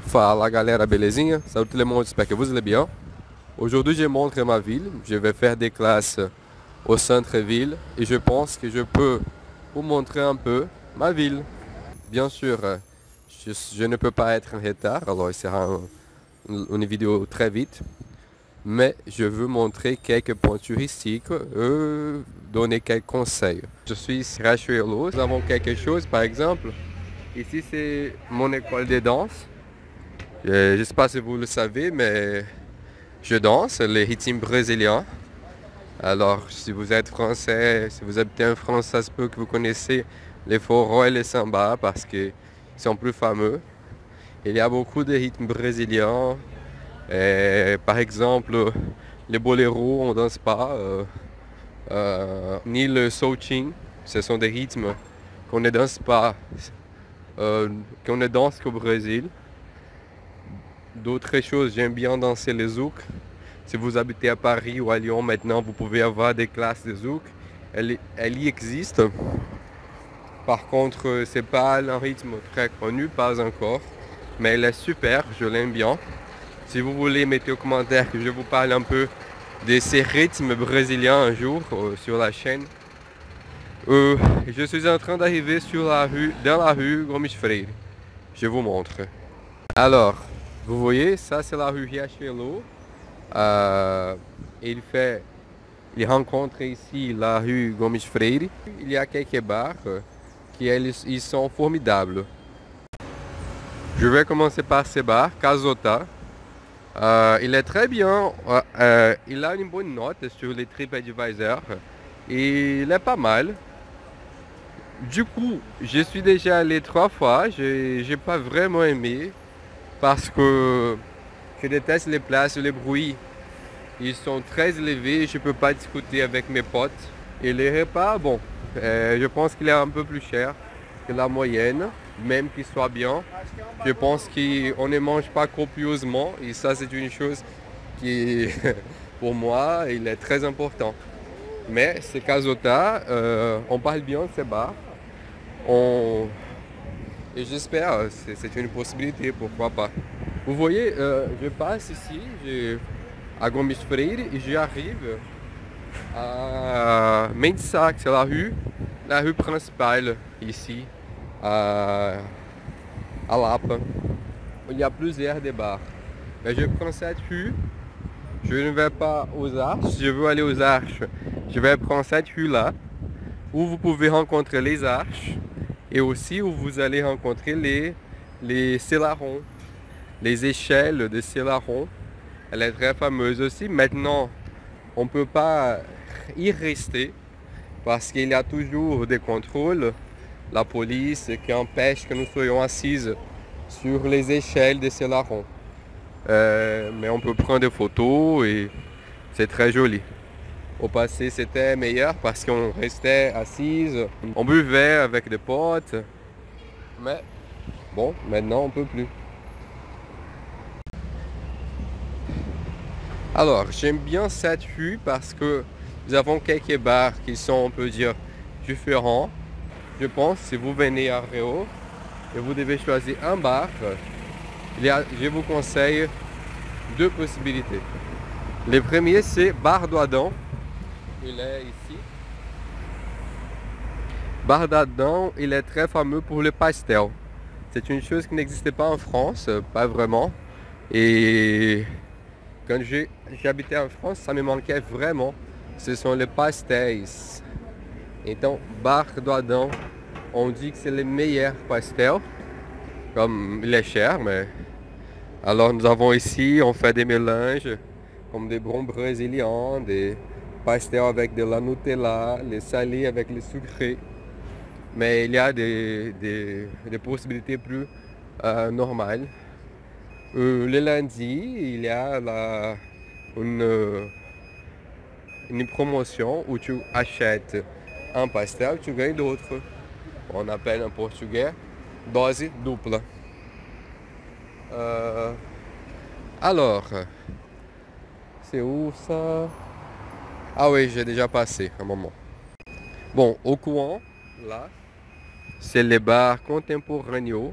Fala galera, belezinha? Salut tout le monde, j'espère que vous allez bien. Aujourd'hui je montre ma ville, je vais faire des classes au centre-ville et je pense que je peux vous montrer un peu ma ville. Bien sûr, je ne peux pas être en retard, alors il sera une vidéo très vite, mais je veux montrer quelques points touristiques et donner quelques conseils. Je suis ici à Riachuelo, nous avons quelque chose par exemple, ici c'est mon école de danse. Je ne sais pas si vous le savez, mais je danse les rythmes brésiliens. Alors, si vous êtes français, si vous habitez en France, ça se peut que vous connaissez les forró et les samba parce qu'ils sont plus fameux. Il y a beaucoup de rythmes brésiliens. Par exemple, les boléros, on ne danse pas. Ni le solting. Ce sont des rythmes qu'on ne danse pas, qu'on ne danse qu'au Brésil. D'autres choses, j'aime bien danser le zouk. Si vous habitez à Paris ou à Lyon maintenant, vous pouvez avoir des classes de zouk. Elle y existe. Par contre, c'est pas un rythme très connu, pas encore. Mais elle est super, je l'aime bien. Si vous voulez, mettez aux commentaires que je vous parle un peu de ces rythmes brésiliens un jour sur la chaîne. Je suis en train d'arriver dans la rue Gomes Freire. Je vous montre. Alors, vous voyez, ça c'est la rue Riachuelo. Il rencontre ici la rue Gomes Freire. Il y a quelques bars ils sont formidables. Je vais commencer par ce bar, Casota. Il est très bien. Il a une bonne note sur les TripAdvisor. Et il est pas mal. Du coup, je suis déjà allé 3 fois. J'ai pas vraiment aimé parce que je déteste les places, les bruits. Ils sont très élevés, je ne peux pas discuter avec mes potes. Et les repas, bon, je pense qu'il est un peu plus cher que la moyenne, même qu'il soit bien. Je pense qu'on ne mange pas copieusement et ça c'est une chose qui, pour moi, il est très important. Mais c'est Casota, on parle bien de ces bars. Et j'espère, c'est une possibilité, pourquoi pas. Vous voyez, je passe ici, à Gomes Freire et j'arrive à Mensac, c'est la rue principale ici, à Lapa. Il y a plusieurs des bars. Mais je prends cette rue, je ne vais pas aux Arches, si je veux aller aux Arches, je vais prendre cette rue là, où vous pouvez rencontrer les Arches et aussi où vous allez rencontrer les Selarons, les échelles de Selarons. Elle est très fameuse aussi. Maintenant, on ne peut pas y rester parce qu'il y a toujours des contrôles. La police qui empêche que nous soyons assises sur les échelles de ces larrons. Mais on peut prendre des photos et c'est très joli. Au passé, c'était meilleur parce qu'on restait assise, on buvait avec des potes. Mais bon, maintenant on peut plus. Alors, j'aime bien cette rue parce que nous avons quelques bars qui sont, on peut dire, différents. Je pense, si vous venez à Rio et vous devez choisir un bar, je vous conseille 2 possibilités. Le premier, c'est Bar do Adão. Il est ici. Bar do Adão, il est très fameux pour le pastel. C'est une chose qui n'existait pas en France, pas vraiment. Et quand j'habitais en France, ça me manquait vraiment. Ce sont les pastéis. Então, Bar do Adão, on dit que c'est le meilleur pastel. Comme il est cher, mais... Alors nous avons ici, on fait des mélanges, comme des bons brésiliens, des pastels avec de la Nutella, les salés avec les sucrés. Mais il y a des possibilités plus normales. Le lundi, il y a une promotion où tu achètes un pastel, tu gagnes d'autres. On appelle en portugais dose dupla. Alors, c'est où ça? Ah oui, j'ai déjà passé un moment. Bon, au coin, là, c'est les bars contemporanéo.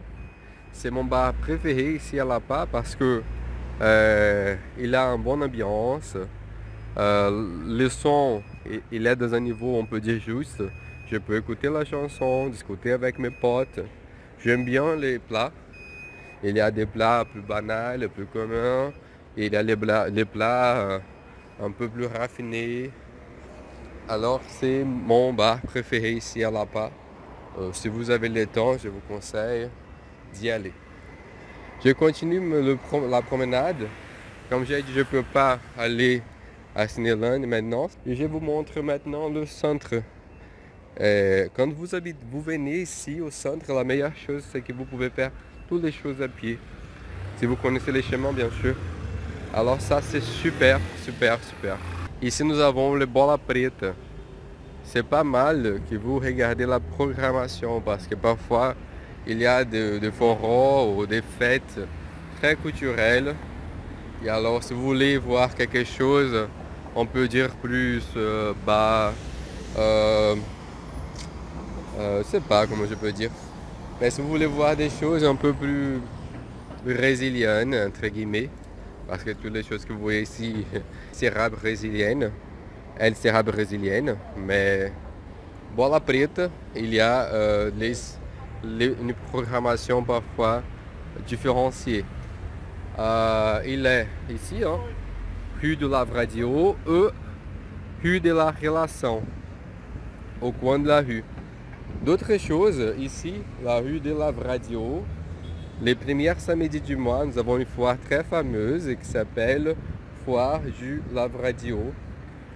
C'est mon bar préféré ici à Lapa parce que il a une bonne ambiance. Le son, il est dans un niveau, on peut dire, juste. Je peux écouter la chanson, discuter avec mes potes. J'aime bien les plats. Il y a des plats plus banals, plus communs. Et il y a les plats un peu plus raffinés. Alors c'est mon bar préféré ici à Lapa. Si vous avez le temps, je vous conseille d'y aller. Je continue la promenade. Comme j'ai dit, je ne peux pas aller à Cinéland maintenant. Et je vous montre maintenant le centre. Quand vous venez ici au centre, la meilleure chose c'est que vous pouvez faire toutes les choses à pied. Si vous connaissez les chemins bien sûr. Alors ça c'est super, super, super. Ici nous avons le Bola Preta. C'est pas mal que vous regardez la programmation parce que parfois il y a des forums ou des fêtes très culturelles. Et alors si vous voulez voir quelque chose, on peut dire plus je sais pas comment je peux dire. Mais si vous voulez voir des choses un peu plus brésiliennes, entre guillemets, parce que toutes les choses que vous voyez ici, sera brésilienne, elle sera brésilienne, mais Bola Preta, il y a une programmation parfois différenciée. Il est ici, hein, rue de Lavradio et rue de la Relação, au coin de la rue. D'autres choses, ici, la rue de Lavradio, les premiers samedis du mois, nous avons une foire très fameuse qui s'appelle Foire du Lavradio.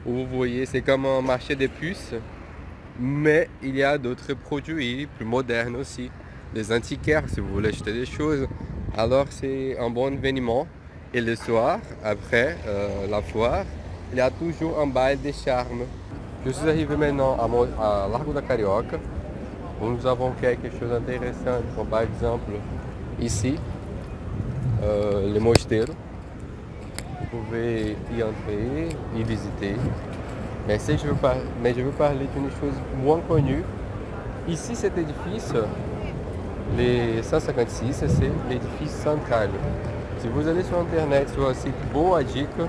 Où vous voyez, c'est comme un marché des puces, mais il y a d'autres produits plus modernes aussi. Des antiquaires, si vous voulez acheter des choses. Alors c'est un bon événement. Et le soir, après la foire, il y a toujours un bal de charme. Je suis arrivé maintenant à Largo da Carioca, où nous avons quelque chose d'intéressant, comme par exemple ici, le mosteiro. Vous pouvez y entrer, y visiter. Mais je veux parler d'une chose moins connue. Ici, cet édifice, les 156, c'est l'édifice central. Si vous allez sur internet, sur un site Boa Dica,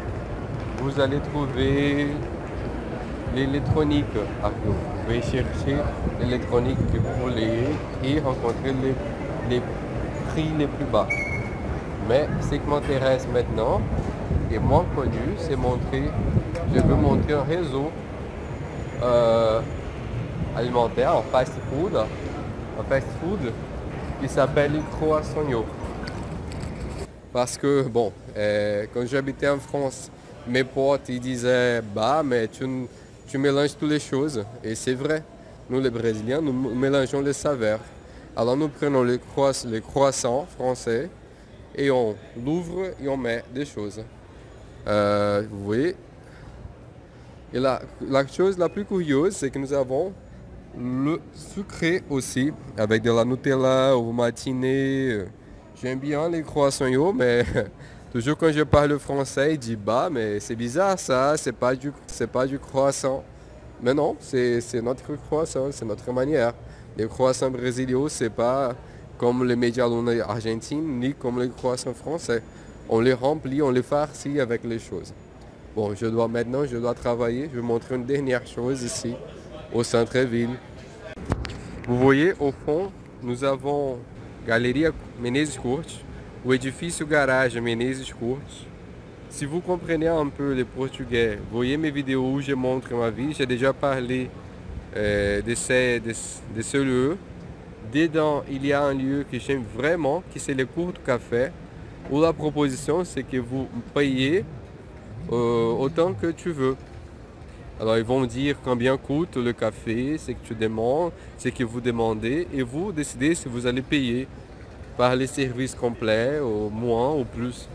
vous allez trouver l'électronique. Vous pouvez chercher l'électronique que vous voulez et rencontrer les prix les plus bas. Mais ce qui m'intéresse maintenant, et moins connu, c'est je veux montrer un réseau alimentaire, un fast food qui s'appelle Croissant. Parce que, bon, quand j'habitais en France, mes potes ils disaient, bah, mais tu mélanges toutes les choses. Et c'est vrai, nous les Brésiliens, nous mélangeons les saveurs. Alors nous prenons les croissants français et on l'ouvre et on met des choses. Vous voyez. Et la chose la plus curieuse, c'est que nous avons le sucré aussi, avec de la Nutella ou matinée. J'aime bien les croissants, mais toujours quand je parle français, ils disent bah, mais c'est bizarre ça, c'est pas du croissant. Mais non, c'est notre croissant, c'est notre manière. Les croissants brésiliens, c'est pas comme les medialunas argentines, ni comme les croissants français. On les remplit, on les farcit avec les choses. Bon, je dois travailler. Je vais montrer une dernière chose ici, au centre-ville. Vous voyez, au fond, nous avons Galeria Menezes Cortes, o edifício garage Menezes Cortes. Si vous comprenez un peu le portugais, voyez mes vidéos où je montre ma vie. J'ai déjà parlé de ce lieu. Dedans, il y a un lieu que j'aime vraiment, qui c'est le cours du café, où la proposition, c'est que vous payez autant que tu veux. Alors ils vont dire combien coûte le café, ce que tu demandes, ce que vous demandez, et vous décidez si vous allez payer par les services complets, ou moins ou plus.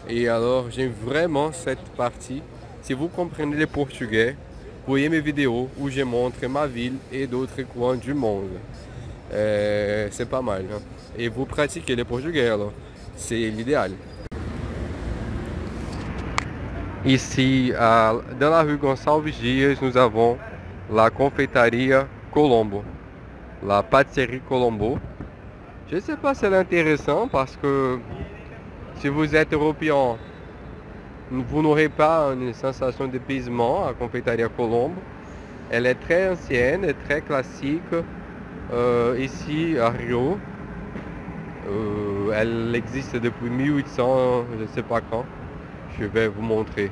Et alors j'aime vraiment cette partie. Si vous comprenez le portugais, voyez mes vidéos où je montre ma ville et d'autres coins du monde. C'est pas mal. Hein? Et vous pratiquez le portugais alors, c'est l'idéal. Ici, dans la rue Gonçalves Dias, nous avons la confeitaria Colombo, la pâtisserie Colombo. Je ne sais pas si c'est intéressant parce que si vous êtes européen, vous n'aurez pas une sensation d'épuisement à Confeitaria Colombo. Elle est très ancienne et très classique ici à Rio. Elle existe depuis 1800, je ne sais pas quand. Je vais vous montrer.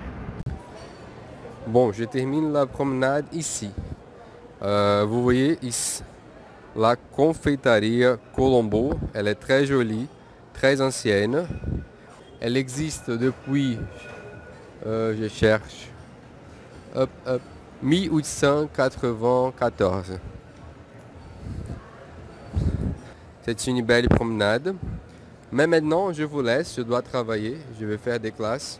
Bon, je termine la promenade ici. Vous voyez ici la Confeitaria Colombo. Elle est très jolie, très ancienne. Elle existe depuis, je cherche, 1894. C'est une belle promenade. Mais maintenant, je vous laisse, je dois travailler, je vais faire des classes.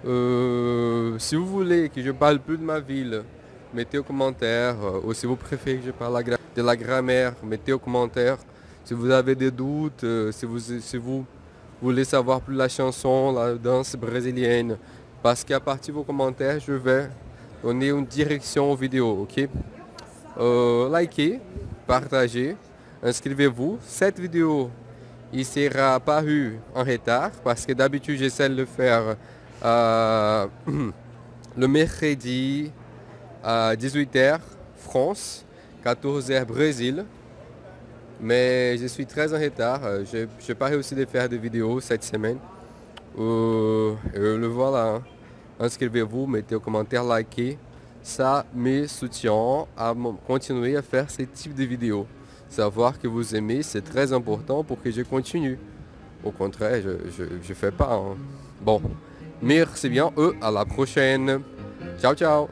Si vous voulez que je parle plus de ma ville, mettez aux commentaires. Ou si vous préférez que je parle de la grammaire, mettez aux commentaires. Si vous avez des doutes, si vous voulez savoir plus la chanson, la danse brésilienne, parce qu'à partir de vos commentaires, je vais donner une direction aux vidéos, ok? Likez, partagez, inscrivez-vous. Cette vidéo, il sera paru en retard, parce que d'habitude, j'essaie de le faire le mercredi à 18h France, 14h Brésil. Mais je suis très en retard. Je parie aussi de faire des vidéos cette semaine. Le voilà. Inscrivez-vous, mettez aux commentaires, likez. Ça me soutient à continuer à faire ce type de vidéos. Savoir que vous aimez, c'est très important pour que je continue. Au contraire, je fais pas. Hein. Bon, merci bien. À la prochaine. Ciao, ciao.